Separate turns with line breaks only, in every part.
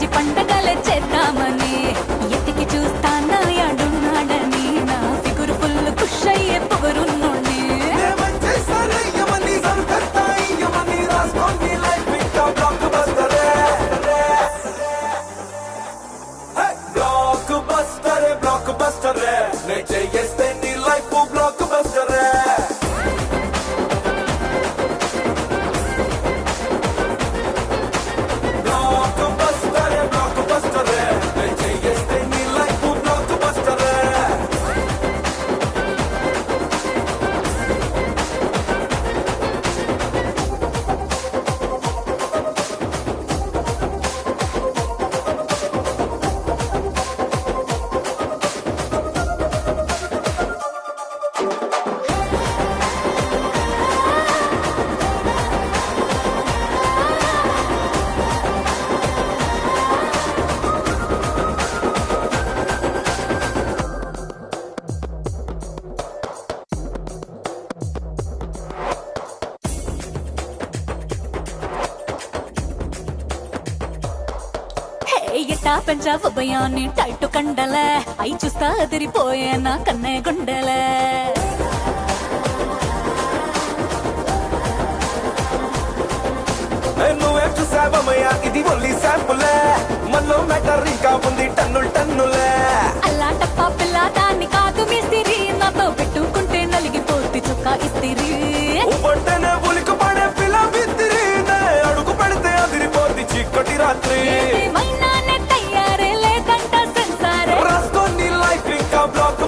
మంచి పండగలే చేద్దామని ఎతికి చూస్తానా యాడున్నాడని నా ఫిగురు ఫుల్ ఖుష్ అయ్యే పొగరున్నోని ఎట్టా పెంచావు భయాన్ని టైటు కండలే అయి చూస్తా అదిరిపోయే నా కన్నే గుండెలే
నువ్వే చూసావమయ్యా ఇది ఓన్లీ శాంపులే మనలో మ్యాటర్ ఇంకా ఉంది టన్నులే
అల్లా టప్పా పిల్ల దాన్ని కాదు మిస్తిరి నాతో పెట్టుకుంటే నలిగిపోతే చుక్క ఇస్తిరి
ఒంటనే ఉలికి పడే పిల్ల బిత్తిరి అడుగు పెడితే అదిరిపోద్ది చీకటి రాత్రి బ్లాక్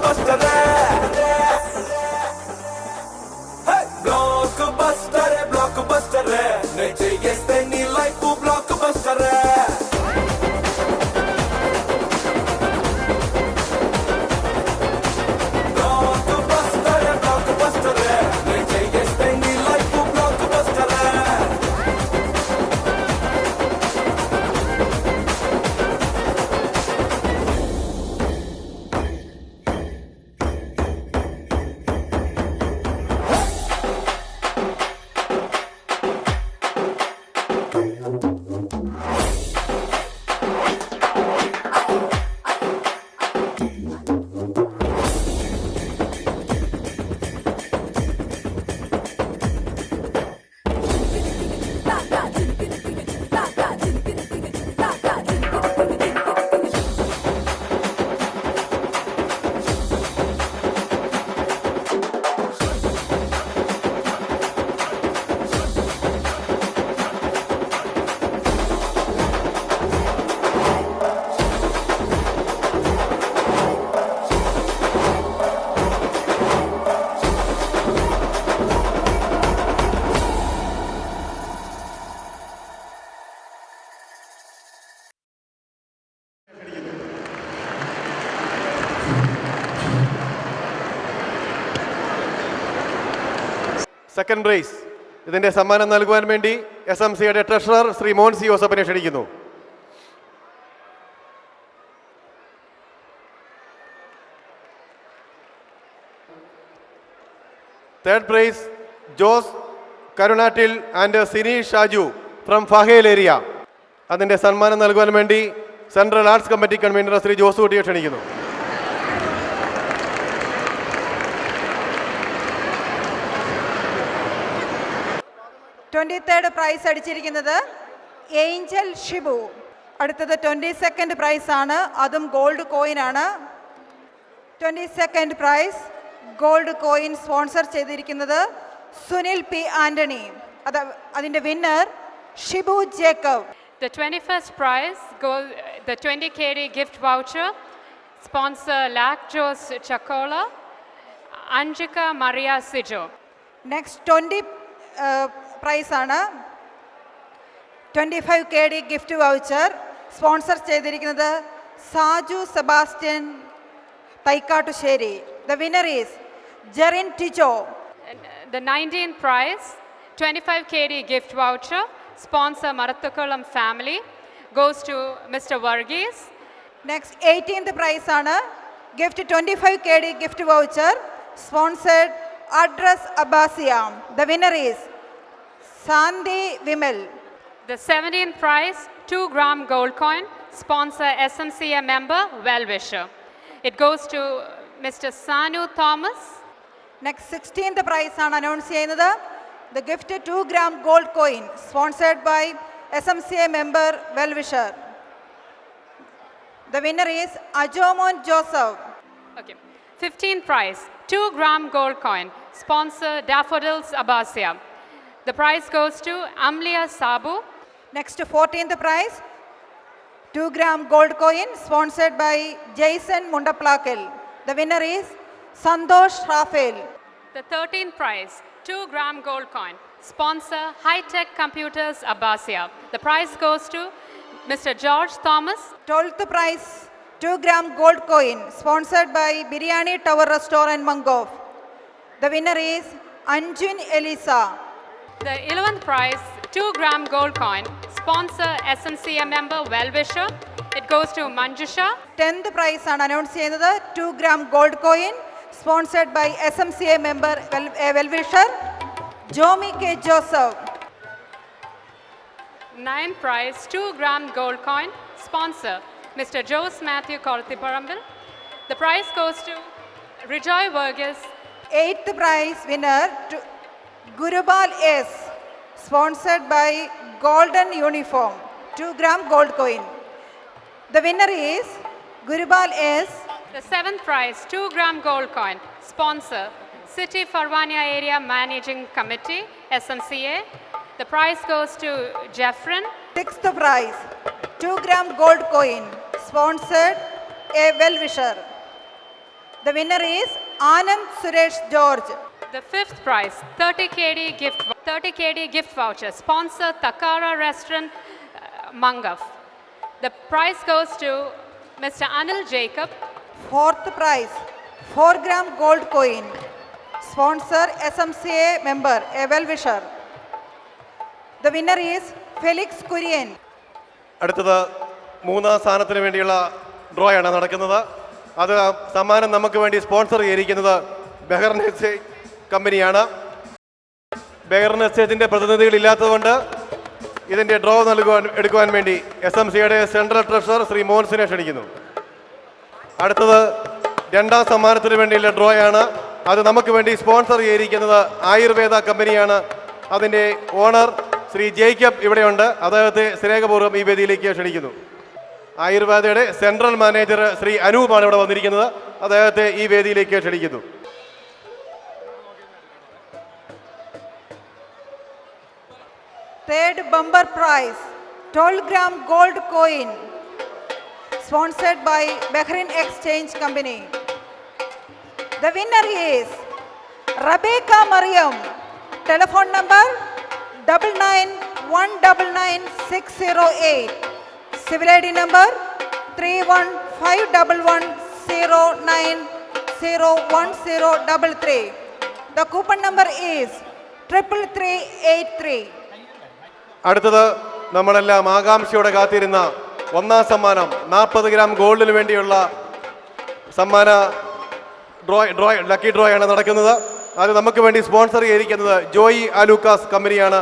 బస్టరే బ్లాక్ బస్టరే నే చేస్తే నీ లైఫ్ బ్లాక్ బస్టరే బ్లాక్ బస్టరే నే చేస్తే నీ లైఫ్ బ్లాక్ బస్టరే
സെക്കൻഡ് പ്രൈസ് ഇതിൻ്റെ സമ്മാനം നൽകുവാൻ വേണ്ടി SMCയുടെ ട്രഷറർ ശ്രീ മോഹൻ സി ജോസഫിനെ ക്ഷണിക്കുന്നു. Third prize Jose Karunattil and Sini Shaju from Fahaheel area. അതിൻ്റെ സമ്മാനം നൽകുവാൻ വേണ്ടി central arts committee convener Shri Jose കുട്ടിയെ ക്ഷണിക്കുന്നു.
ട്വൻറ്റി പ്രൈസ് അടിച്ചിരിക്കുന്നത് ഏഞ്ചൽ ഷിബു. അടുത്തത് 22nd പ്രൈസ് ആണ്, അതും ഗോൾഡ് കോയിൻ ആണ്. 22nd price gold coin sponsor ചെയ്തിരിക്കുന്നത് സുനിൽ പി ആന്റണി. അതിൻ്റെ winner Shibu Jacob.
The 21st prize, the 20 KD gift voucher, sponsor Lactose Chacola, Anjika Maria Sijo.
Next 20 prize ആണ് 25 KD ഗിഫ്റ്റ് വൗച്ചർ സ്പോൺസർ ചെയ്തിരിക്കുന്നത് Saju Sebastian Thaikkattussery. The winner is Jerin Ticho.
The 19th prize, 25 KD gift voucher, sponsor Marathukulam family, goes to Mr. Varghese.
Next 18th prize ആണ് gift 25 KD gift voucher sponsored Address Abbasiya. The winner is Sandhi Vimal.
The 17th prize, 2 gram gold coin, sponsor SMCA member, well-wisher. It goes to Mr. Sanu Thomas.
Next 16th prize ആണ് announce ചെയ്യുന്നത്. The gift 2 gram gold coin sponsored by SMCA member well-wisher. The winner is Ajomon Joseph.
Okay. 15th prize, 2 gram gold coin, sponsor Daffodils Abasia. The prize goes to Amlia Sabu.
Next 14th prize, 2 gram gold coin sponsored by Jason Mundaplakil. The winner is Santosh Rafael.
The 13th prize, 2 gram gold coin, sponsor High Tech Computers Abasia. The prize goes to Mr. George Thomas.
12th prize, 2 gram gold coin sponsored by Biryani Tower Restaurant Mangov. The winner is Anjun Elisa.
The 11th prize, 2 gram gold coin, sponsor SMCA member, well-wisher. It goes to Manjusha.
10th prize ആണ് announce ചെയ്യുന്നത്. 2 gram gold coin sponsored by SMCA member well-wisher Jomi K. Joseph.
9th prize, 2 gram gold coin, sponsor Mr. Jose Matthew Korthiparambil. The prize goes to Rejoy Vergis.
8th prize winner to Gurubal S sponsored by Golden Uniform 2 gram gold coin. The winner is Gurubal S.
The 7th prize, 2 gram gold coin, sponsor City Farwania Area Managing Committee, SMCA. The prize goes to Jeffrin.
6th prize, 2 gram gold coin sponsored a well-wisher. The winner is Anand Suresh George.
The 5th prize, 30 KD gift voucher, sponsor Takara Restaurant, Mangaf. The prize goes to Mr. Anil Jacob.
4th prize, 4 gram gold coin sponsor SMCA member, a well-wisher. The winner is Felix Kurian.
അടുത്തത് മൂന്നാം സ്ഥാനത്തിന് വേണ്ടിയുള്ള ഡ്രോയാണ് നടക്കുന്നത്. അത് സമ്മാനം നമുക്ക് വേണ്ടി sponsor ചെയ്തിരിക്കുന്നത് ബെഹർ എസ്റ്റേറ്റ് കമ്പനിയാണ്. ബെഹർ എസ്റ്റേറ്റിൻ്റെ പ്രതിനിധികളില്ലാത്തതുകൊണ്ട് ഇതിൻ്റെ ഡ്രോ എടുക്കുവാൻ വേണ്ടി SMCയുടെ സെൻട്രൽ ട്രഷറർ ശ്രീ മോഹൻസിനെ ക്ഷണിക്കുന്നു. അടുത്തത് രണ്ടാം സമ്മാനത്തിന് വേണ്ടിയുള്ള ഡ്രോയാണ്. അത് നമുക്ക് വേണ്ടി സ്പോൺസർ ചെയ്തിരിക്കുന്നത് ആയുർവേദ കമ്പനിയാണ്. അതിൻ്റെ ഓണർ ശ്രീ ജേക്കബ് ഇവിടെയുണ്ട്. അദ്ദേഹത്തെ സ്നേഹപൂർവ്വം ഈ വേദിയിലേക്ക് ക്ഷണിക്കുന്നു. ആയുർവേദയുടെ സെൻട്രൽ മാനേജർ ശ്രീ അനൂപാണ് ഇവിടെ വന്നിരിക്കുന്നത്. അദ്ദേഹത്തെ ഈ വേദിയിലേക്ക് ക്ഷണിക്കുന്നു.
Third bumper prize, 12 gram gold coin sponsored by Bahrain Exchange Company. The winner is Rebecca Mariam. Telephone number 99199608. Civil ID number 315111090133. The coupon number is 33383.
അടുത്തത് നമ്മളെല്ലാം ആകാംക്ഷയോടെ കാത്തിരുന്ന ഒന്നാം സമ്മാനം 40 ഗ്രാം ഗോൾഡിന് വേണ്ടിയുള്ള സമ്മാന ലക്കി ഡ്രോയാണ് നടക്കുന്നത്. അത് നമുക്ക് വേണ്ടി സ്പോൺസർ ചെയ്തിരിക്കുന്നത് ജോയി ആലൂക്കാസ് കമ്പനിയാണ്.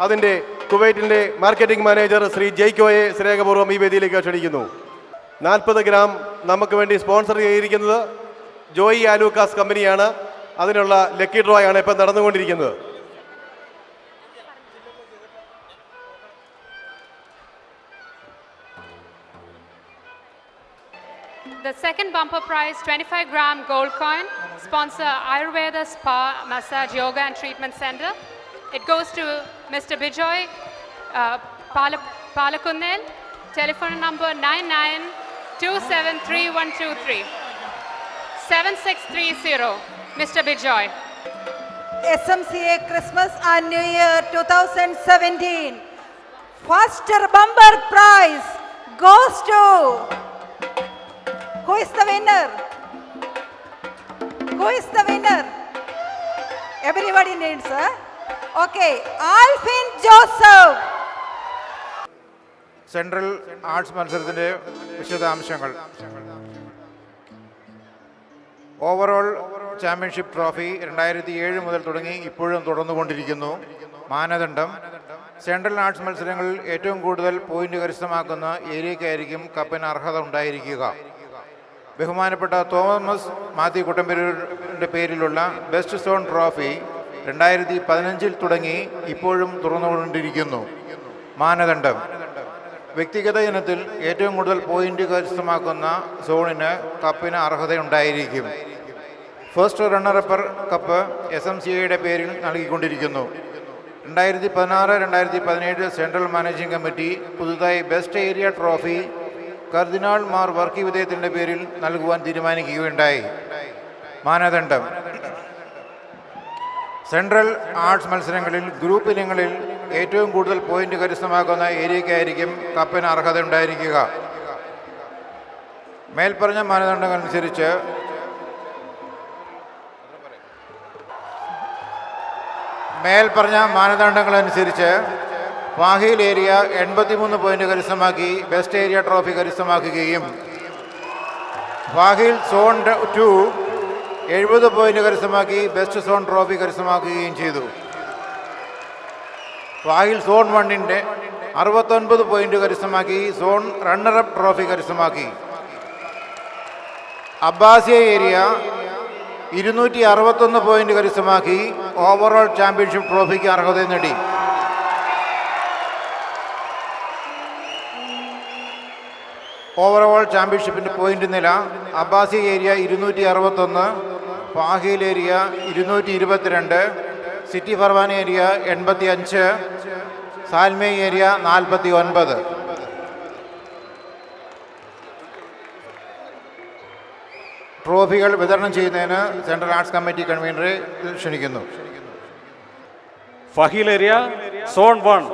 അതിൻ്റെ കുവൈറ്റിൻ്റെ മാർക്കറ്റിംഗ് മാനേജർ ശ്രീ ജയ്ക്കോയെ സ്നേഹപൂർവ്വം ഈ വേദിയിലേക്ക് ക്ഷണിക്കുന്നു. 40 ഗ്രാം നമുക്ക് വേണ്ടി സ്പോൺസർ ചെയ്തിരിക്കുന്നത് ജോയി ആലൂക്കാസ് കമ്പനിയാണ്. അതിനുള്ള ലക്കി ഡ്രോയാണ് ഇപ്പം നടന്നുകൊണ്ടിരിക്കുന്നത്.
The second bumper prize, 25 gram gold coin, sponsor Ayurveda Spa, Massage, Yoga and Treatment Center. It goes to Mr. Bijoy Palakunnel, telephone number 99273123, 7630, Mr. Bijoy.
SMCA Christmas and New Year 2017. First bumper prize goes to... Who is the winner? Who is the winner? Everybody needs, huh? Okay, Alvin Joseph.
Central arts മത്സരത്തിൻ്റെ വിശദാംശങ്ങൾ. Overall championship trophy 2007 മുതൽ തുടങ്ങി ഇപ്പോഴും തുടർന്നുകൊണ്ടിരിക്കുന്നു. മാനദണ്ഡം central arts മത്സരങ്ങളിൽ ഏറ്റവും കൂടുതൽ point കരസ്ഥമാക്കുന്ന ഏരിയയ്ക്കായിരിക്കും കപ്പിന് അർഹത ഉണ്ടായിരിക്കുക. ബഹുമാനപ്പെട്ട തോമസ് മാത്യു കുട്ടമ്പേരൂരിൻ്റെ പേരിലുള്ള ബെസ്റ്റ് സോൺ ട്രോഫി 2015 തുടങ്ങി ഇപ്പോഴും തുറന്നുകൊണ്ടിരിക്കുന്നു. മാനദണ്ഡം: വ്യക്തിഗത ഇനത്തിൽ ഏറ്റവും കൂടുതൽ പോയിന്റ് കരസ്ഥമാക്കുന്ന സോണിന് കപ്പിന് അർഹതയുണ്ടായിരിക്കും. ഫസ്റ്റ് റണ്ണറപ്പർ കപ്പ് SMCAയുടെ പേരിൽ നൽകിക്കൊണ്ടിരിക്കുന്നു. 2016-2017 സെൻട്രൽ മാനേജിംഗ് കമ്മിറ്റി പുതുതായി ബെസ്റ്റ് ഏരിയ ട്രോഫി കർദിനാൾ മാർ വർക്കി വിധേയത്തിൻ്റെ പേരിൽ നൽകുവാൻ തീരുമാനിക്കുകയുണ്ടായി. മാനദണ്ഡം: സെൻട്രൽ ആർട്സ് മത്സരങ്ങളിൽ ഗ്രൂപ്പ് ഇനങ്ങളിൽ ഏറ്റവും കൂടുതൽ പോയിന്റ് കരസ്ഥമാക്കുന്ന ഏരിയയ്ക്കായിരിക്കും കപ്പിന് അർഹത ഉണ്ടായിരിക്കുക. മേൽപ്പറഞ്ഞ മാനദണ്ഡങ്ങളനുസരിച്ച് ഫാഹിൽ ഏരിയ 83 പോയിന്റ് കരസ്ഥമാക്കി ബെസ്റ്റ് ഏരിയ ട്രോഫി കരസ്ഥമാക്കുകയും ഫാഹിൽ സോൺ 2 70 പോയിന്റ് കരസ്ഥമാക്കി ബെസ്റ്റ് സോൺ ട്രോഫി കരസ്ഥമാക്കുകയും ചെയ്തു. ഫാഹിൽ സോൺ 1 69 പോയിന്റ് കരസ്ഥമാക്കി സോൺ റണ്ണറപ്പ് ട്രോഫി കരസ്ഥമാക്കി. അബ്ബാസിയ ഏരിയ 261 പോയിന്റ് കരസ്ഥമാക്കി ഓവറോൾ ചാമ്പ്യൻഷിപ്പ് ട്രോഫിക്ക് അർഹത നേടി. ഓവറോൾ ചാമ്പ്യൻഷിപ്പിൻ്റെ പോയിന്റ് നില: Abbasiya area 261, Fahaheel area 222, city Farwaniya area 85, Salmiya area 49. ട്രോഫികൾ വിതരണം ചെയ്യുന്നതിന് സെൻട്രൽ ആർട്സ് കമ്മിറ്റി കൺവീനറെ ക്ഷണിക്കുന്നു.
ഫഹീൽ area zone 1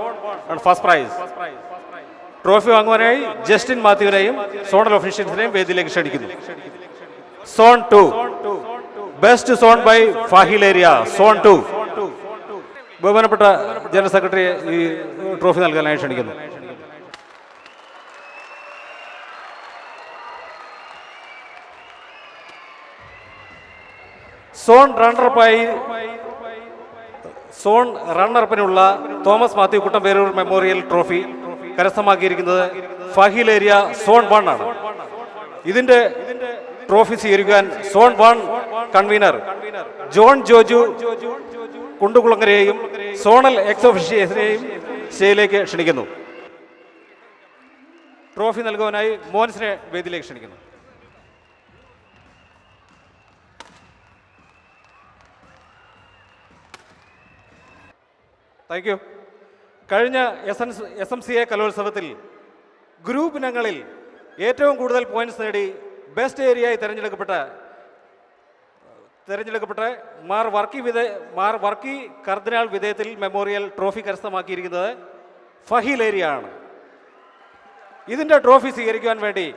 first prize. Trophy വാങ്ങുവാനായി ജസ്റ്റിൻ മാത്യുവിനെയും സോണൽ ഒഫീഷ്യൽസിനെയും വേദിയിലേക്ക് ക്ഷണിക്കുന്നു. Zone 2 best zone by Fahaheel area zone 2. ബഹുമാനപ്പെട്ട ജനറൽ സെക്രട്ടറിയെ ഈ ട്രോഫി നൽകാനായി ക്ഷണിക്കുന്നു. സോൺ റണ്ണറപ്പിനുള്ള തോമസ് മാത്യു കുട്ടമ്പേരൂർ മെമ്മോറിയൽ ട്രോഫി കരസ്ഥമാക്കിയിരിക്കുന്നത് ഫഹീൽ ഏരിയ സോൺ 1 ആണ്. ഇതിന്റെ ട്രോഫി സ്വീകരിക്കാൻ സോൺ 1 കൺവീനർ ജോൺ ജോജു കുണ്ടുകുളങ്ങരയെയും സോണൽ എക്സ് ഒഫീഷ്യൽസിനെയും സ്റ്റേജിലേക്ക് ക്ഷണിക്കുന്നു. ട്രോഫി നൽകുവാനായി മോൻസിനെ വേദിയിലേക്ക് ക്ഷണിക്കുന്നു. Thank you. കഴിഞ്ഞ SMCA കലോത്സവത്തിൽ ഗ്രൂപ്പ് ഇനങ്ങളിൽ ഏറ്റവും കൂടുതൽ പോയിന്റ്സ് നേടി ബെസ്റ്റ് ഏരിയയായി തിരഞ്ഞെടുക്കപ്പെട്ട Mar Varkey cardinal Vithayathil memorial trophy കരസ്ഥമാക്കിയിരിക്കുന്നത് ഫഹീൽ ഏരിയ ആണ്. ഇതിൻ്റെ ട്രോഫി സ്വീകരിക്കുവാൻ വേണ്ടി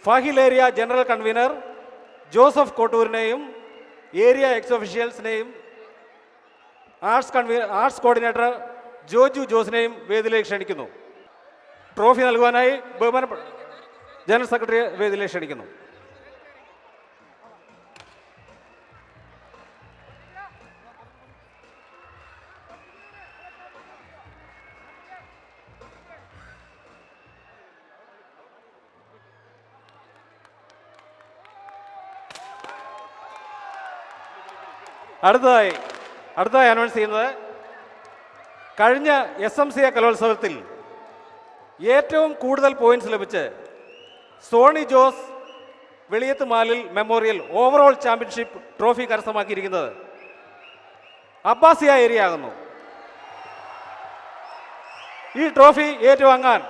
Fahaheel area general convener Joseph കോട്ടൂരിനെയും ഏരിയ എക്സ് ഒഫീഷ്യൽസിനെയും ആർട്സ് കോർഡിനേറ്റർ ജോജു ജോസിനെയും വേദിയിലേക്ക് ക്ഷണിക്കുന്നു. ട്രോഫി നൽകുവാനായി ബഹുമാനപ്പെട്ട ജനറൽ സെക്രട്ടറിയെ വേദിയിലേക്ക് ക്ഷണിക്കുന്നു. അടുത്തതായി അനൗൺസ് ചെയ്യുന്നത് കഴിഞ്ഞ SMCA കലോത്സവത്തിൽ ഏറ്റവും കൂടുതൽ പോയിന്റ്സ് ലഭിച്ച് Sony Jose Veliyath Malil memorial overall championship trophy കരസ്ഥമാക്കിയിരിക്കുന്നത് അബ്ബാസിയ ഏരിയ ആകുന്നു. ഈ ട്രോഫി ഏറ്റുവാങ്ങാൻ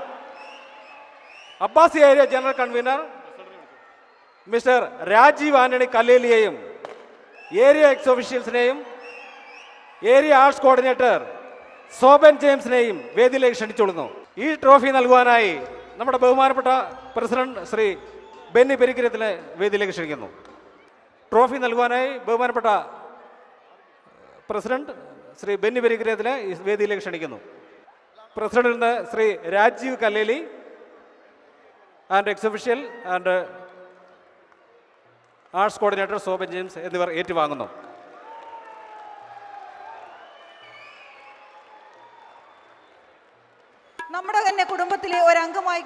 Abbasiya area general convener mister Rajeev Antony കല്ലേലിയെയും ഏരിയ എക്സ് ഒഫീഷ്യൽസിനെയും ഏരിയ ആർട്സ് കോർഡിനേറ്റർ സോബൻ ജെയിംസിനെയും വേദിയിലേക്ക് ക്ഷണിച്ചുകൊള്ളുന്നു. ഈ ട്രോഫി നൽകുവാനായി നമ്മുടെ ബഹുമാനപ്പെട്ട പ്രസിഡന്റ് ശ്രീ ബെന്നി പെരിക്കരത്തിനെ വേദിയിലേക്ക് ക്ഷണിക്കുന്നു. ട്രോഫി നൽകുവാനായി ബഹുമാനപ്പെട്ട പ്രസിഡന്റ് ശ്രീ ബെന്നി പെരിക്കരത്തിനെ വേദിയിലേക്ക് ക്ഷണിക്കുന്നു. പ്രസിഡന്റിൽ നിന്ന് Shri Rajeev Kalleli and ex official and arts coordinator Soban James എന്നിവർ ഏറ്റുവാങ്ങുന്നു.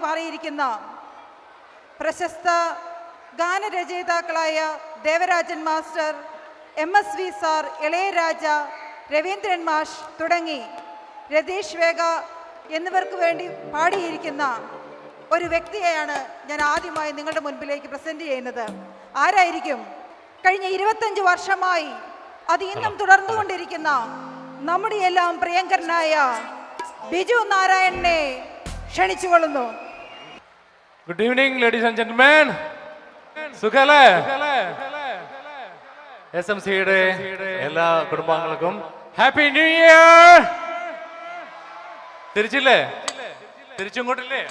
മാറിയിരിക്കുന്ന പ്രശസ്ത ഗാനരചയിതാക്കളായ Devarajan master, MSV sir, Ilayaraja, Raveendran മാഷ് തുടങ്ങി രതീഷ് വേഗ എന്നിവർക്ക് വേണ്ടി പാടിയിരിക്കുന്ന ഒരു വ്യക്തിയെയാണ് ഞാൻ ആദ്യമായി നിങ്ങളുടെ മുൻപിലേക്ക് പ്രസന്റ് ചെയ്യുന്നത്. ആരായിരിക്കും? കഴിഞ്ഞ 25 വർഷമായി അത് ഇന്നും തുടർന്നുകൊണ്ടിരിക്കുന്ന നമ്മുടെ എല്ലാം പ്രിയങ്കരനായ ബിജു നാരായണനെ ക്ഷണിച്ചുകൊള്ളുന്നു.
Good evening ladies and gentlemen. സുഖല്ലേ? SMCയുടെ എല്ലാ കുടുംബാംഗങ്ങൾക്കും ഹാപ്പി ന്യൂ ഇയർ. തിരിച്ചില്ലേ? തിരിച്ചിങ്ങോട്ടില്ലേ?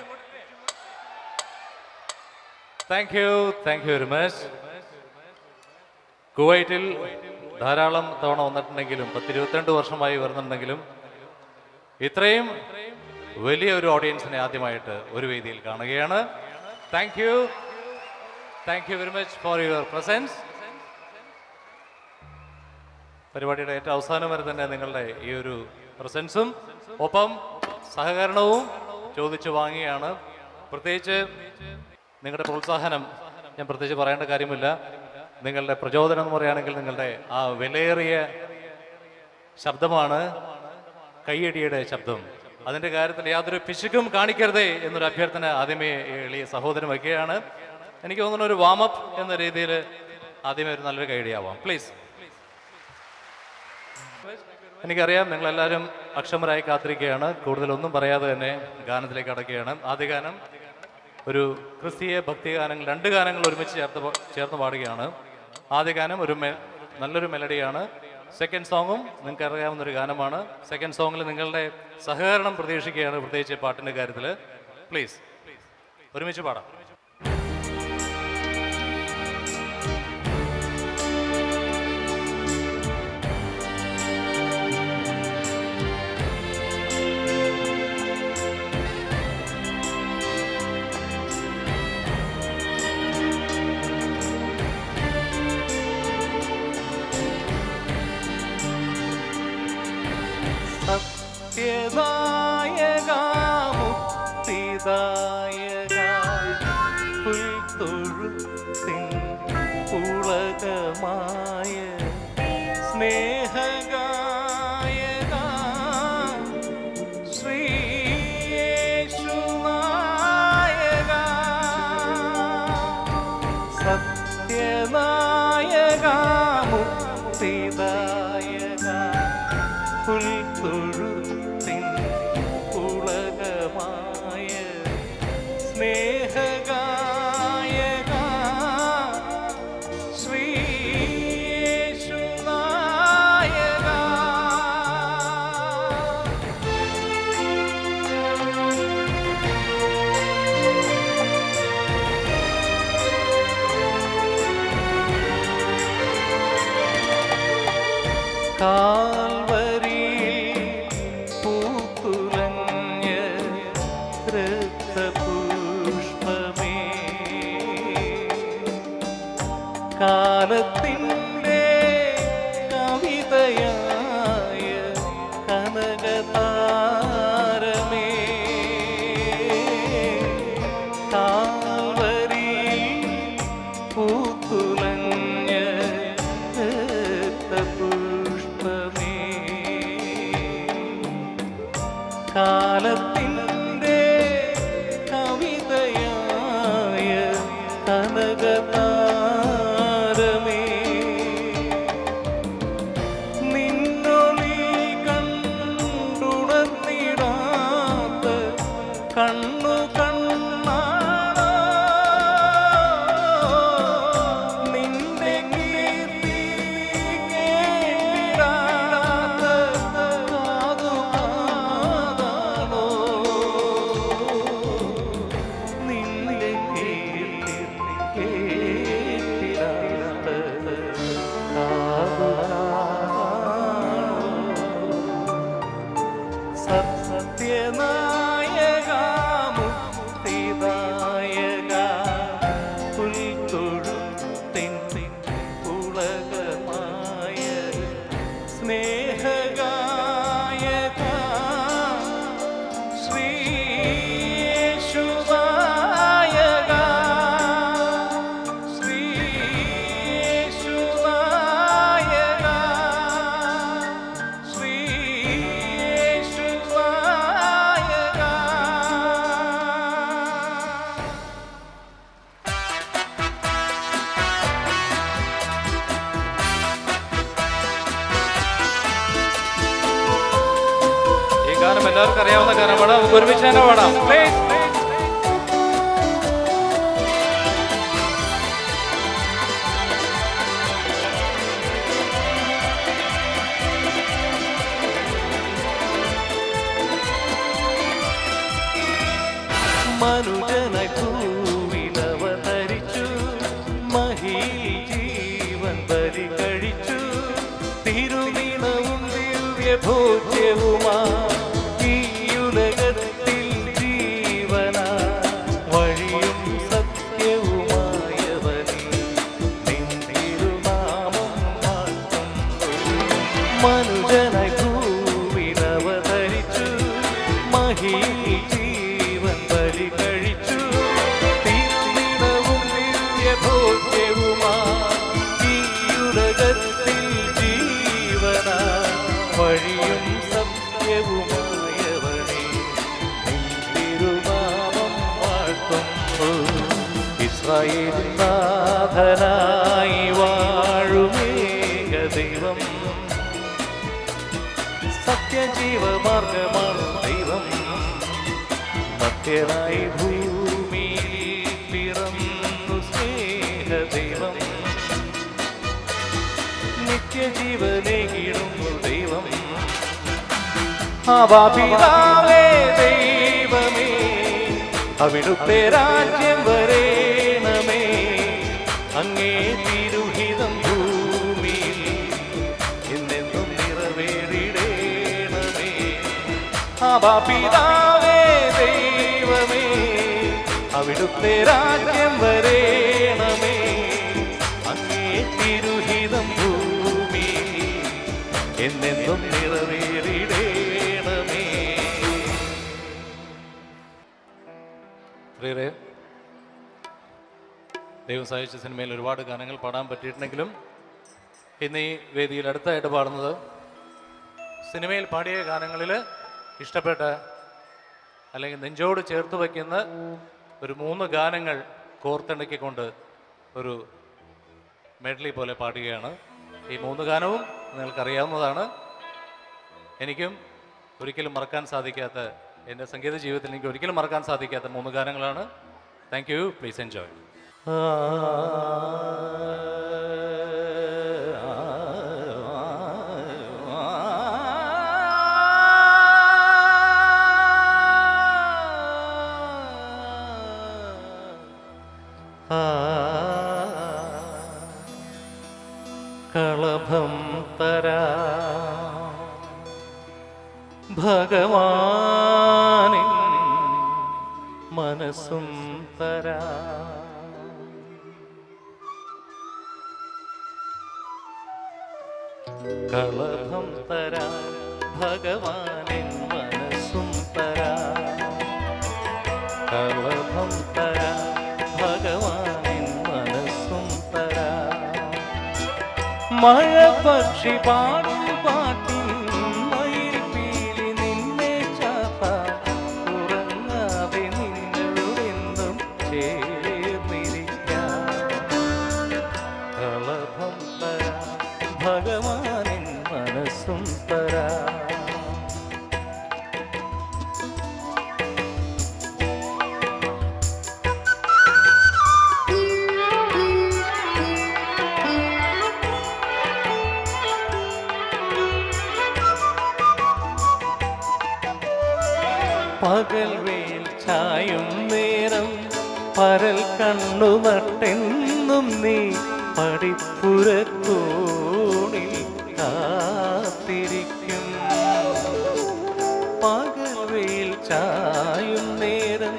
Thank you very much. കുവൈറ്റിൽ ധാരാളം തവണ വന്നിട്ടുണ്ടെങ്കിലും 10-22 വർഷമായി വരുന്നുണ്ടെങ്കിലും ഇത്രയും വലിയ ഒരു ഓഡിയൻസിനെ ആദ്യമായിട്ട് ഒരു വേദിയിൽ കാണുകയാണ്. Thank you very much for your presence. പരിപാടിയുടെ ഏറ്റവും അവസാനം വരെ തന്നെ നിങ്ങളുടെ ഈ ഒരു പ്രസൻസും ഒപ്പം സഹകരണവും ചോദിച്ചു വാങ്ങിയാണ്. പ്രത്യേകിച്ച് നിങ്ങളുടെ പ്രോത്സാഹനം ഞാൻ പ്രത്യേകിച്ച് പറയേണ്ട കാര്യമില്ല. നിങ്ങളുടെ പ്രചോദനം എന്ന് പറയുകയാണെങ്കിൽ നിങ്ങളുടെ ആ വിലയേറിയ ശബ്ദമാണ് കയ്യടിയുടെ ശബ്ദം. അതിൻ്റെ കാര്യത്തിൽ യാതൊരു പിശുക്കും കാണിക്കരുതേ എന്നൊരു അഭ്യർത്ഥന ആദ്യമേ എളിയ സഹോദരൻ വയ്ക്കുകയാണ്. എനിക്ക് തോന്നുന്ന ഒരു വാമപ്പ് എന്ന രീതിയിൽ ആദ്യമേ ഒരു നല്ലൊരു കയ്യടിയാവാം പ്ലീസ്. എനിക്കറിയാം നിങ്ങളെല്ലാവരും അക്ഷമരായി കാത്തിരിക്കുകയാണ്. കൂടുതലൊന്നും പറയാതെ തന്നെ ഗാനത്തിലേക്ക് അടക്കുകയാണ്. ആദ്യ ഗാനം ഒരു ക്രിസ്തീയ ഭക്തിഗാനങ്ങൾ, 2 ഗാനങ്ങൾ ഒരുമിച്ച് ചേർന്ന് പാടുകയാണ്. ആദ്യ ഗാനം ഒരു നല്ലൊരു മെലഡിയാണ്. സെക്കൻഡ് സോങ്ങും നിങ്ങൾക്ക് അറിയാവുന്നൊരു ഗാനമാണ്. സെക്കൻഡ് സോങ്ങിൽ നിങ്ങളുടെ സഹകരണം പ്രതീക്ഷിക്കുകയാണ്, പ്രത്യേകിച്ച് പാട്ടിൻ്റെ കാര്യത്തിൽ. പ്ലീസ് ഒരുമിച്ച് പാടാം. സത്യദായക മുക്തിദായക പുൽത്തൊഴുത്തിൻ പുളകമായ സ്നേഹഗായക ശ്രീയേശുനായക സത്യനായക മുക്തിദായക പുൽത്തൊഴുത്തിൻ പുളകമായ സ്നേഹഗായക ശ്രീയേശുനായക കാൽവരി പൂത്തുലഞ്ഞ രക്തപുഷ്പമേ കാലത്തിൻ്റെ കവിതയായ കനകതാരമേ കാൽവരി പൂത്തുലഞ്ഞ രക്തപുഷ്പമേ കാലത്തിൻ്റെ കവിതയായ കനകതാരമേ നിന്നൊളി കണ്ടുണർന്നിടാത്ത കണ്ണു കണ്ണാണോ നിന്റെ കീർത്തി കേട്ടിടാത്ത കാതു കാതാണോ നിന്റെ കീർത്തി എല്ലാവർക്കും അറിയാവുന്ന ഗാനമാണ്. നമുക്ക് ഒരുമിച്ച് തന്നെ പാടാം. പ്ലീസ്.
മനുജനായി ഭൂവിലവതരിച്ചു, മഹീജീവൻ ബലി കഴിച്ചു, തിരുനിണവും ദിവ്യഭോജ്യവുമാ ഈ ഉലകത്തിൽ ജീവന വഴിയും സത്യവുമായവനെ നിൻ തിരുനാമം വാഴ്ത്തുന്നു. മനുജനായി ഭൂവിലവതരിച്ചു, മഹീജീവൻ ബലി കഴിച്ചു, തിരുനിണവും ദിവ്യഭോജ്യവുമാ ഈ ഉലകത്തിൽ ജീവന വഴിയും സത്യവുമായവനെ നിൻ തിരുനാമം വാഴ്ത്തുന്നു. ഇസ്രായേലിൻ നാഥനായി വാഴുമേക ദൈവം, സത്യജീവമാർഗമാണ് ദൈവം. മധ്യനായി ഭൂമിയിൽ പിറന്നു സ്നേഹദൈവം, നിത്യജീവനേകിടുന്നു ദൈവം. ആവാപിതാവേ ദൈവമേ, അവിടുത്തെ രാജ്യം വരേണമേ, അങ്ങേ തിരുഹിതം ഭൂമിയിൽ എന്നെന്നും നിറവേറിടേണമേ. ആവാപിതാവേ ദൈവമേ, അവിടുത്തെ രാജ്യം വരേണമേ, അങ്ങേ തിരുഹിതം ഭൂമിയിൽ എന്നെന്നും നിറവേറിടേണമേ.
പ്രിയരെ, ദൈവം സഹായിച്ച സിനിമയിൽ ഒരുപാട് ഗാനങ്ങൾ പാടാൻ പറ്റിയിട്ടുണ്ടെങ്കിലും ഇന്ന് ഈ വേദിയിൽ അടുത്തായിട്ട് പാടുന്നത് സിനിമയിൽ പാടിയ ഗാനങ്ങളിൽ ഇഷ്ടപ്പെട്ട അല്ലെങ്കിൽ നെഞ്ചോട് ചേർത്ത് വയ്ക്കുന്ന ഒരു 3 ഗാനങ്ങൾ കോർത്തിണക്കിക്കൊണ്ട് ഒരു മെഡ്ലി പോലെ പാടുകയാണ്. ഈ 3 ഗാനവും നിങ്ങൾക്കറിയാവുന്നതാണ്. എനിക്കും ഒരിക്കലും മറക്കാൻ സാധിക്കാത്ത, എൻ്റെ സംഗീത ജീവിതത്തിൽ എനിക്ക് ഒരിക്കലും മറക്കാൻ സാധിക്കാത്ത 3 ഗാനങ്ങളാണ്. Thank you. Please enjoy.
കളഭം തരാ ഭഗവാനിൻ മനസ്സും തരാ, കളഭം തരാ ഭഗവാനിൻ മനസ്സും തരാ, കളഭം തരാ ഭഗവാനിൻ മനസ്സും തരാ. മഴ പക്ഷി പാടും പാട്ടിൻ മയിൽ പീലി നിന്നെ ചാത്താൻ, ഉറങ്ങാതെ നിന്നോടെന്നും ചേർന്നിരിക്കാം. കളഭം തരാ ഭഗവാനിൻ മനസ്സും തരാ. പകൽ വേൽ ചായും നേരം പരൽ കണ്ണു നട്ടെന്നും നീ പടിപ്പുരക്കോണിൽ കാത്തിരിക്കും. പകൽ വേൽ ചായും നേരം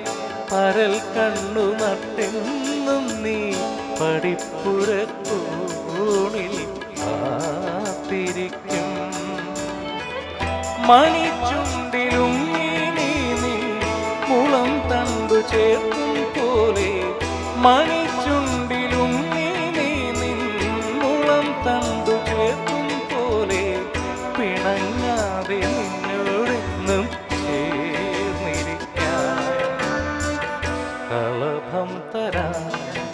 പരൽ കണ്ണു നട്ടെന്നും നീ പടിപ്പുരക്കോണിൽ കാത്തിരിക്കും. മണിച്ചുണ്ടിലും മുളം തണ്ടു ചേർക്കും പോലെ, മണിച്ചുണ്ടിലും മുളം തണ്ടു ചേർക്കും പോലെ, പിണങ്ങാതെ നിന്നോടെന്നും ചേർന്നിരിക്കാം. കളഭം തരാ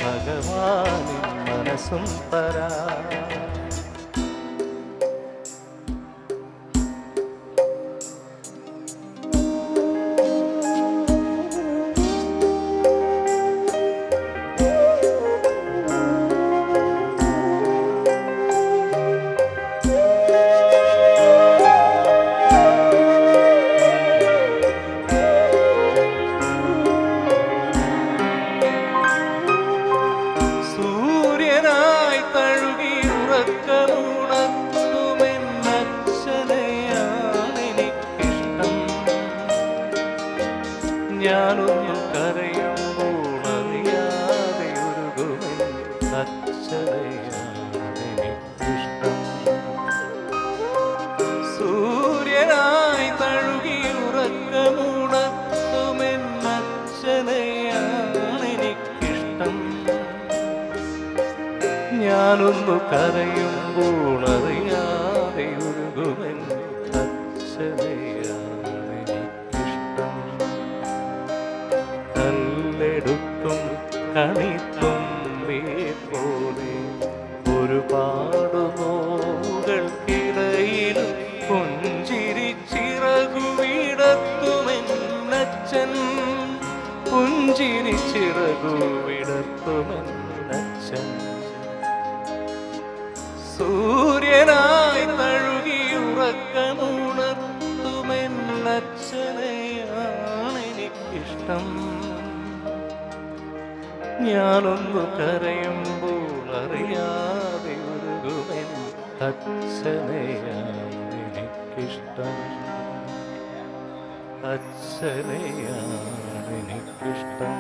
ഭഗവാനിൻ മനസ്സും തരാ. ഞാനൊന്നു കരയുമ്പോൾ അറിയാതെ ഒഴുകുമെൻ അച്ഛനെയാണെനിക്കിഷ്ടം. കല്ലെടുത്തും കണിത്തുമ്പിയെ പോലെ ഒരുപാട് നോവുകൾക്കിടയിലും പുഞ്ചിരി ചിറകുവിടത്തുമെന്നച്ഛൻ, പുഞ്ചിരി ചിറകുവിടത്തുമെന്നച്ഛൻ. സൂര്യനായി തഴുകിയുറക്കമുണർത്തുമെന്നച്ഛനെയാണെനിക്കിഷ്ടം. ഞാനൊന്നു കരയുമ്പോൾ അറിയാതെ ഉരുകുമെൻ അച്ഛനെയാണെനിക്കിഷ്ടം. അച്ഛനെയാണെനിക്കിഷ്ടം.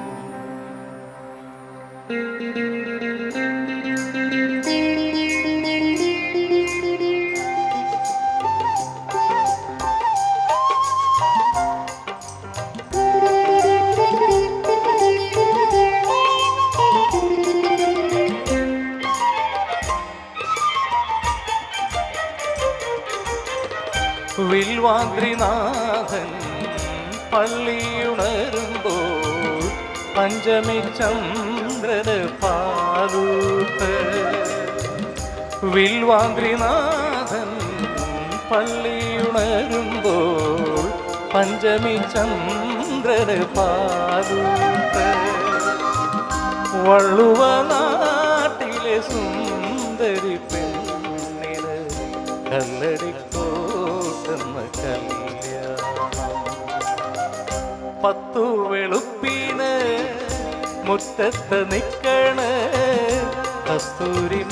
വിൽവാദ്രിനാഥൻ പള്ളിയുണരുമ്പോൾ പഞ്ചമി ചന്ദ്രന് പാലൂട്ട്. വിൽവാദ്രിനാഥൻ പള്ളിയുണരുമ്പോൾ പഞ്ചമി ചന്ദ്രന് പാലൂട്ട്. വള്ളുവ നാട്ടിലെ സുന്ദരി പെണ്ണിന് കല്ലടിക്കോട്ടെന്ന കല്യാണം. 10 വെളുപ്പിന് മുറ്റത്ത് നിക്കണ് കസ്തൂരി